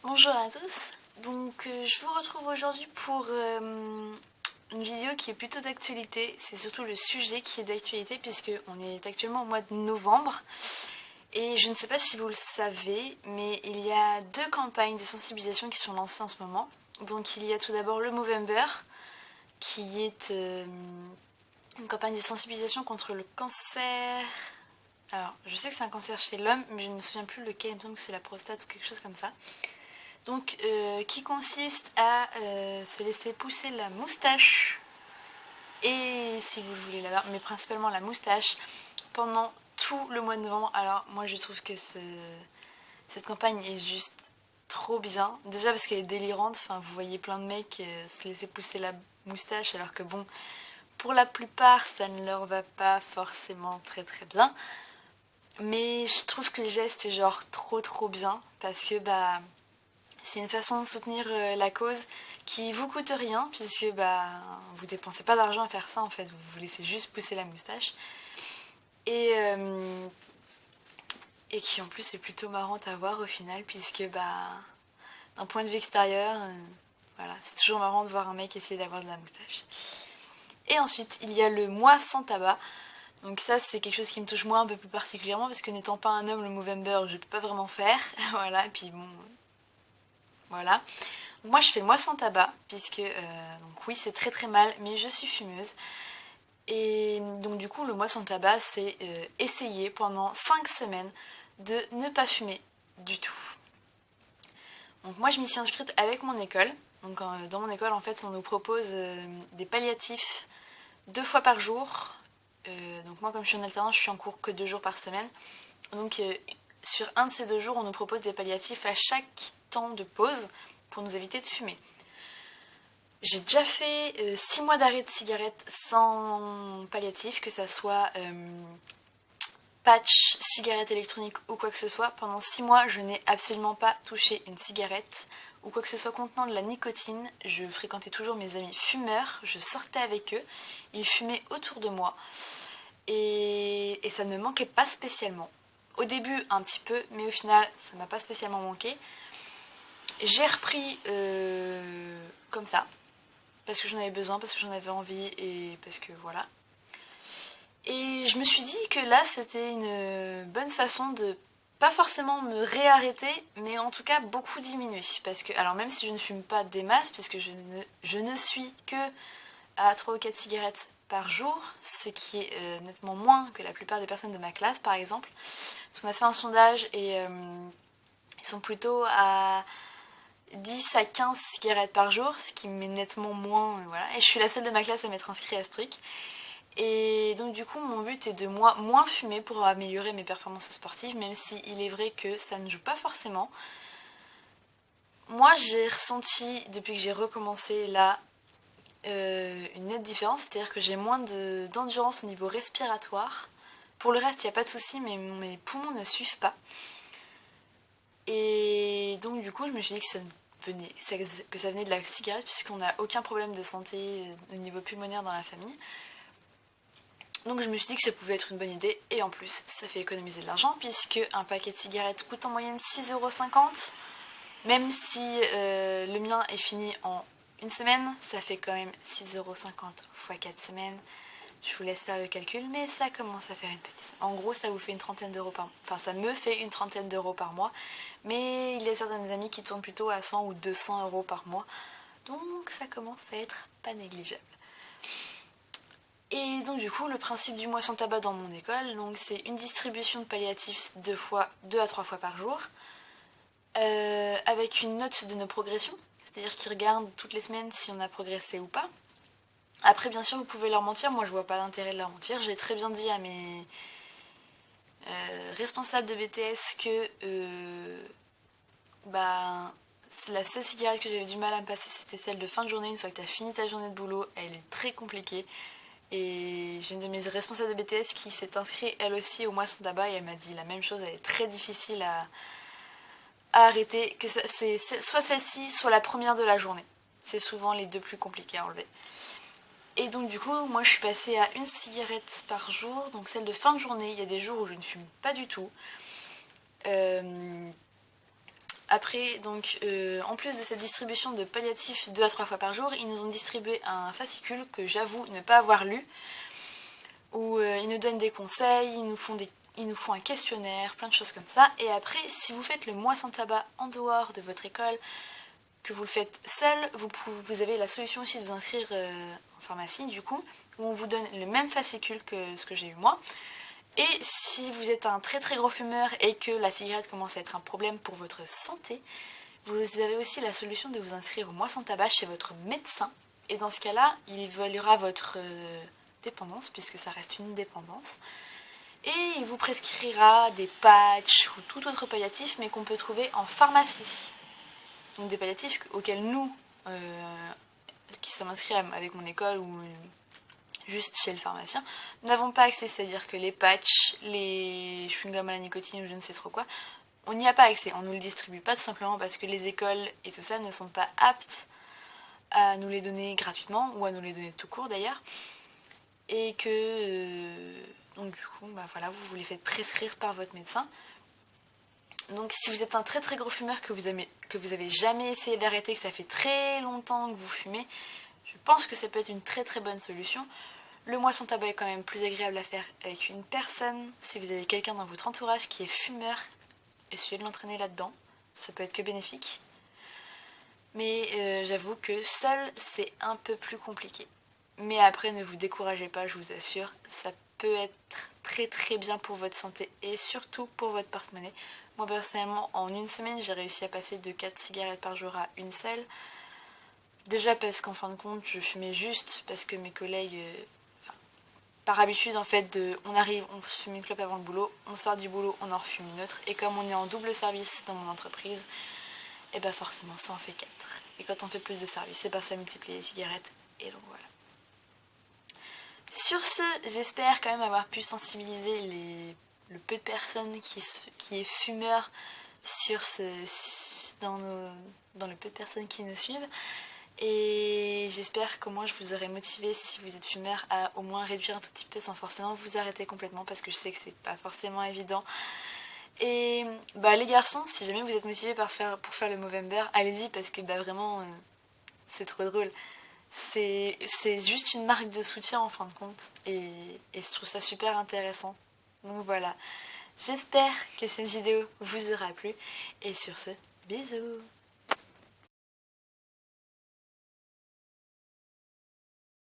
Bonjour à tous, je vous retrouve aujourd'hui pour une vidéo qui est plutôt d'actualité. C'est surtout le sujet qui est d'actualité puisque on est actuellement au mois de novembre. Et je ne sais pas si vous le savez, mais il y a deux campagnes de sensibilisation qui sont lancées en ce moment. Donc il y a tout d'abord le Movember, qui est une campagne de sensibilisation contre le cancer. Alors, je sais que c'est un cancer chez l'homme, mais je ne me souviens plus lequel, il me semble que c'est la prostate ou quelque chose comme ça. Donc, qui consiste à se laisser pousser la moustache, et si vous voulez l'avoir, mais principalement la moustache, pendant tout le mois de novembre. Alors, moi je trouve que cette campagne est juste trop bien. Déjà parce qu'elle est délirante, enfin, vous voyez plein de mecs se laisser pousser la moustache, alors que bon, pour la plupart, ça ne leur va pas forcément très très bien. Mais je trouve que le geste est genre trop bien, parce que c'est une façon de soutenir la cause qui vous coûte rien, puisque vous dépensez pas d'argent à faire ça en fait, vous vous laissez juste pousser la moustache. Et qui en plus est plutôt marrante à voir au final, puisque d'un point de vue extérieur, voilà, c'est toujours marrant de voir un mec essayer d'avoir de la moustache. Et ensuite, il y a le mois sans tabac. Donc ça, c'est quelque chose qui me touche moi un peu plus particulièrement, parce que n'étant pas un homme, le Movember, je peux pas vraiment faire. Voilà, et puis bon, voilà. Donc moi, je fais le mois sans tabac, puisque, donc oui, c'est très mal, mais je suis fumeuse. Et donc du coup, le mois sans tabac, c'est essayer pendant 5 semaines de ne pas fumer du tout. Donc moi, je m'y suis inscrite avec mon école. Donc dans mon école, en fait, on nous propose des palliatifs 2 fois par jour. Donc moi, comme je suis en alternance, je suis en cours que 2 jours par semaine. Donc sur un de ces 2 jours, on nous propose des palliatifs à chaque temps de pause pour nous éviter de fumer. J'ai déjà fait 6 mois d'arrêt de cigarette sans palliatif, que ça soit patch, cigarette électronique ou quoi que ce soit. Pendant 6 mois, je n'ai absolument pas touché une cigarette ou quoi que ce soit contenant de la nicotine. Je fréquentais toujours mes amis fumeurs, je sortais avec eux, ils fumaient autour de moi et ça ne me manquait pas spécialement. Au début un petit peu, mais au final ça m'a pas spécialement manqué. J'ai repris comme ça, parce que j'en avais besoin, parce que j'en avais envie et parce que voilà. Et je me suis dit que là c'était une bonne façon de pas forcément me réarrêter, mais en tout cas beaucoup diminuer. Parce que, alors même si je ne fume pas des masses, puisque je ne suis que à 3 ou 4 cigarettes par jour, ce qui est nettement moins que la plupart des personnes de ma classe par exemple. Parce qu'on a fait un sondage et ils sont plutôt à 10 à 15 cigarettes par jour, ce qui me met nettement moins, voilà. Et je suis la seule de ma classe à m'être inscrite à ce truc. Et donc du coup mon but est de moins fumer pour améliorer mes performances sportives, même si il est vrai que ça ne joue pas forcément. Moi j'ai ressenti depuis que j'ai recommencé là une nette différence, c'est-à-dire que j'ai moins d'endurance au niveau respiratoire. Pour le reste il n'y a pas de souci, mais mes poumons ne suivent pas. Et donc du coup je me suis dit que ça venait de la cigarette, puisqu'on n'a aucun problème de santé au niveau pulmonaire dans la famille. Donc je me suis dit que ça pouvait être une bonne idée, et en plus ça fait économiser de l'argent, puisque un paquet de cigarettes coûte en moyenne 6,50 €. Même si le mien est fini en une semaine, ça fait quand même 6,50 € fois 4 semaines. Je vous laisse faire le calcul, mais ça commence à faire une petite... En gros, ça vous fait une trentaine d'euros par mois. Enfin, ça me fait une trentaine d'euros par mois. Mais il y a certaines amies qui tournent plutôt à 100 ou 200 € par mois. Donc ça commence à être pas négligeable. Et donc du coup, le principe du mois sans tabac dans mon école, donc c'est une distribution de palliatifs 2 à 3 fois par jour, avec une note de nos progressions, c'est-à-dire qu'ils regardent toutes les semaines si on a progressé ou pas. Après, bien sûr, vous pouvez leur mentir, moi je vois pas l'intérêt de leur mentir. J'ai très bien dit à mes responsables de BTS que la seule cigarette que j'avais du mal à me passer, c'était celle de fin de journée. Une fois que tu as fini ta journée de boulot, elle est très compliquée. Et j'ai une de mes responsables de BTS qui s'est inscrite elle aussi au mois sans tabac, et elle m'a dit la même chose, elle est très difficile à arrêter, que c'est soit celle-ci, soit la première de la journée. C'est souvent les deux plus compliquées à enlever. Et donc du coup, moi je suis passée à une cigarette par jour, donc celle de fin de journée. Il y a des jours où je ne fume pas du tout. Après, donc, en plus de cette distribution de palliatifs 2 à 3 fois par jour, ils nous ont distribué un fascicule que j'avoue ne pas avoir lu, où ils nous donnent des conseils, ils nous font un questionnaire, plein de choses comme ça. Et après, si vous faites le mois sans tabac en dehors de votre école, que vous le faites seul, vous avez la solution aussi de vous inscrire en pharmacie, du coup, où on vous donne le même fascicule que ce que j'ai eu moi. Et si vous êtes un très très gros fumeur et que la cigarette commence à être un problème pour votre santé, vous avez aussi la solution de vous inscrire au mois sans tabac chez votre médecin. Et dans ce cas-là, il évaluera votre dépendance, puisque ça reste une dépendance. Et il vous prescrira des patchs ou tout autre palliatif, mais qu'on peut trouver en pharmacie. Donc des palliatifs auxquels nous, qui sommes inscrits avec mon école ou juste chez le pharmacien, n'avons pas accès. C'est-à-dire que les patchs, les chewing-gums à la nicotine ou je ne sais trop quoi, on n'y a pas accès. On ne nous le distribue pas tout simplement parce que les écoles et tout ça ne sont pas aptes à nous les donner gratuitement ou à nous les donner tout court d'ailleurs. Et que donc du coup, bah voilà, vous les faites prescrire par votre médecin. Donc si vous êtes un très très gros fumeur que vous avez jamais essayé d'arrêter, que ça fait très longtemps que vous fumez, je pense que ça peut être une très très bonne solution. Le mois sans tabac est quand même plus agréable à faire avec une personne. Si vous avez quelqu'un dans votre entourage qui est fumeur, essayez de l'entraîner là-dedans, ça peut être que bénéfique. Mais j'avoue que seul c'est un peu plus compliqué. Mais après ne vous découragez pas, je vous assure, ça peut être très très bien pour votre santé et surtout pour votre porte-monnaie. Moi personnellement en une semaine j'ai réussi à passer de 4 cigarettes par jour à une seule. Déjà parce qu'en fin de compte je fumais juste parce que mes collègues, par habitude en fait, on arrive, on fume une clope avant le boulot, on sort du boulot, on en refume une autre. Et comme on est en double service dans mon entreprise, et bah forcément ça en fait 4. Et quand on fait plus de services, et bah ça multiplie les cigarettes. Et donc voilà. Sur ce, j'espère quand même avoir pu sensibiliser le peu de personnes qui est fumeur dans le peu de personnes qui nous suivent. Et j'espère qu'au moins je vous aurai motivé, si vous êtes fumeur, à au moins réduire un tout petit peu sans forcément vous arrêter complètement, parce que je sais que c'est pas forcément évident. Et bah les garçons, si jamais vous êtes motivés pour faire le Movember, allez-y, parce que bah vraiment c'est trop drôle. C'est juste une marque de soutien en fin de compte, et je trouve ça super intéressant. Donc voilà, j'espère que cette vidéo vous aura plu, et sur ce, bisous.